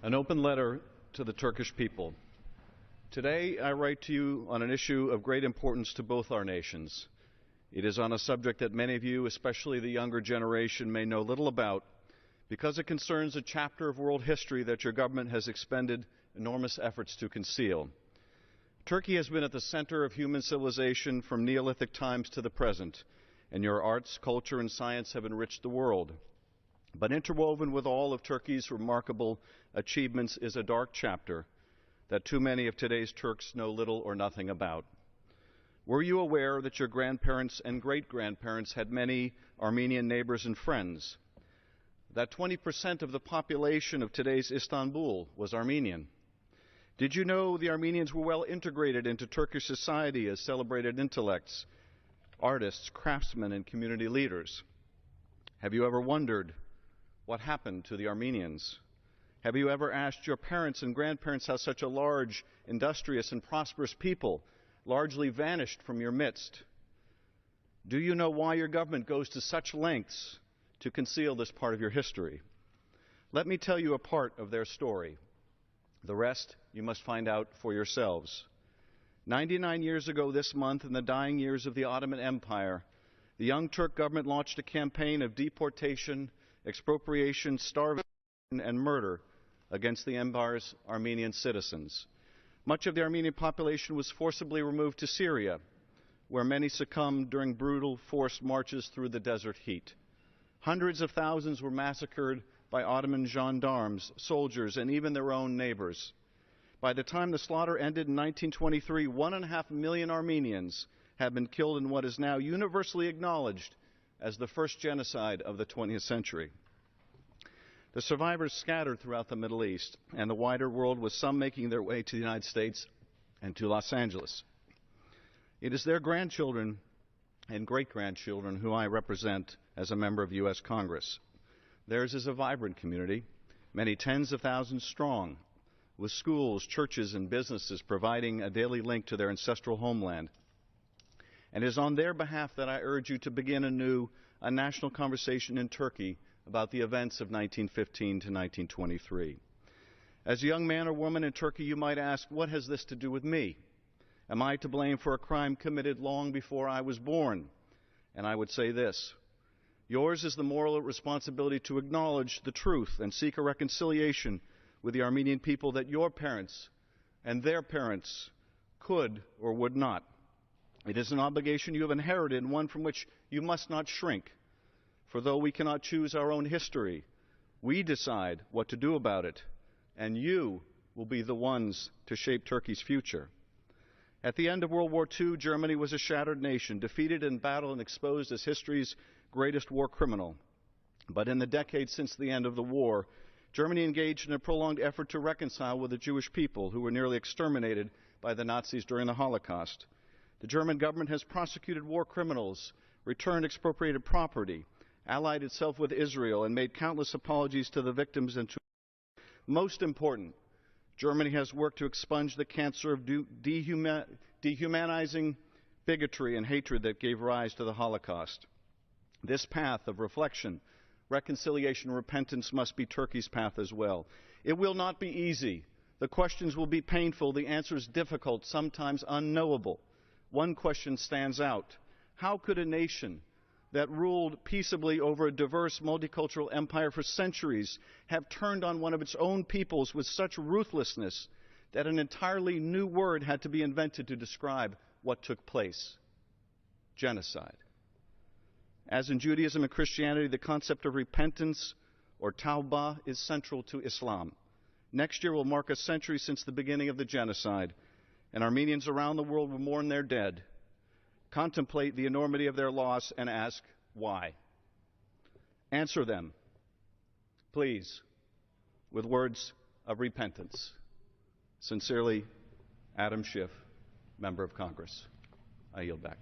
An open letter to the Turkish people. Today, I write to you on an issue of great importance to both our nations. It is on a subject that many of you, especially the younger generation, may know little about because it concerns a chapter of world history that your government has expended enormous efforts to conceal. Turkey has been at the center of human civilization from Neolithic times to the present, and your arts, culture, and science have enriched the world. But interwoven with all of Turkey's remarkable achievements is a dark chapter that too many of today's Turks know little or nothing about. Were you aware that your grandparents and great-grandparents had many Armenian neighbors and friends? That 20% of the population of today's Istanbul was Armenian? Did you know the Armenians were well integrated into Turkish society as celebrated intellects, artists, craftsmen, and community leaders? Have you ever wondered what happened to the Armenians? Have you ever asked your parents and grandparents how such a large, industrious, and prosperous people largely vanished from your midst? Do you know why your government goes to such lengths to conceal this part of your history? Let me tell you a part of their story. The rest you must find out for yourselves. 99 years ago this month, in the dying years of the Ottoman Empire, the young Turk government launched a campaign of deportation, expropriation, starvation, and murder against the empire's Armenian citizens. Much of the Armenian population was forcibly removed to Syria, where many succumbed during brutal, forced marches through the desert heat. Hundreds of thousands were massacred by Ottoman gendarmes, soldiers, and even their own neighbors. By the time the slaughter ended in 1923, 1.5 million Armenians had been killed in what is now universally acknowledged as the first genocide of the 20th century. The survivors scattered throughout the Middle East and the wider world, with some making their way to the United States and to Los Angeles. It is their grandchildren and great-grandchildren who I represent as a member of U.S. Congress. Theirs is a vibrant community, many tens of thousands strong, with schools, churches, and businesses providing a daily link to their ancestral homeland. And it is on their behalf that I urge you to begin anew a national conversation in Turkey about the events of 1915 to 1923. As a young man or woman in Turkey, you might ask, what has this to do with me? Am I to blame for a crime committed long before I was born? And I would say this: yours is the moral responsibility to acknowledge the truth and seek a reconciliation with the Armenian people that your parents and their parents could or would not. It is an obligation you have inherited, and one from which you must not shrink. For though we cannot choose our own history, we decide what to do about it, and you will be the ones to shape Turkey's future. At the end of World War II, Germany was a shattered nation, defeated in battle and exposed as history's greatest war criminal. But in the decades since the end of the war, Germany engaged in a prolonged effort to reconcile with the Jewish people, who were nearly exterminated by the Nazis during the Holocaust. The German government has prosecuted war criminals, returned expropriated property, allied itself with Israel, and made countless apologies to the victims and to... Most important, Germany has worked to expunge the cancer of dehumanizing bigotry and hatred that gave rise to the Holocaust. This path of reflection, reconciliation, and repentance must be Turkey's path as well. It will not be easy. The questions will be painful, the answers difficult, sometimes unknowable. One question stands out: how could a nation that ruled peaceably over a diverse, multicultural empire for centuries have turned on one of its own peoples with such ruthlessness that an entirely new word had to be invented to describe what took place? Genocide. As in Judaism and Christianity, the concept of repentance, or tawbah, is central to Islam. Next year will mark a century since the beginning of the genocide, and Armenians around the world will mourn their dead, contemplate the enormity of their loss, and ask why. Answer them, please, with words of repentance. Sincerely, Adam Schiff, Member of Congress. I yield back.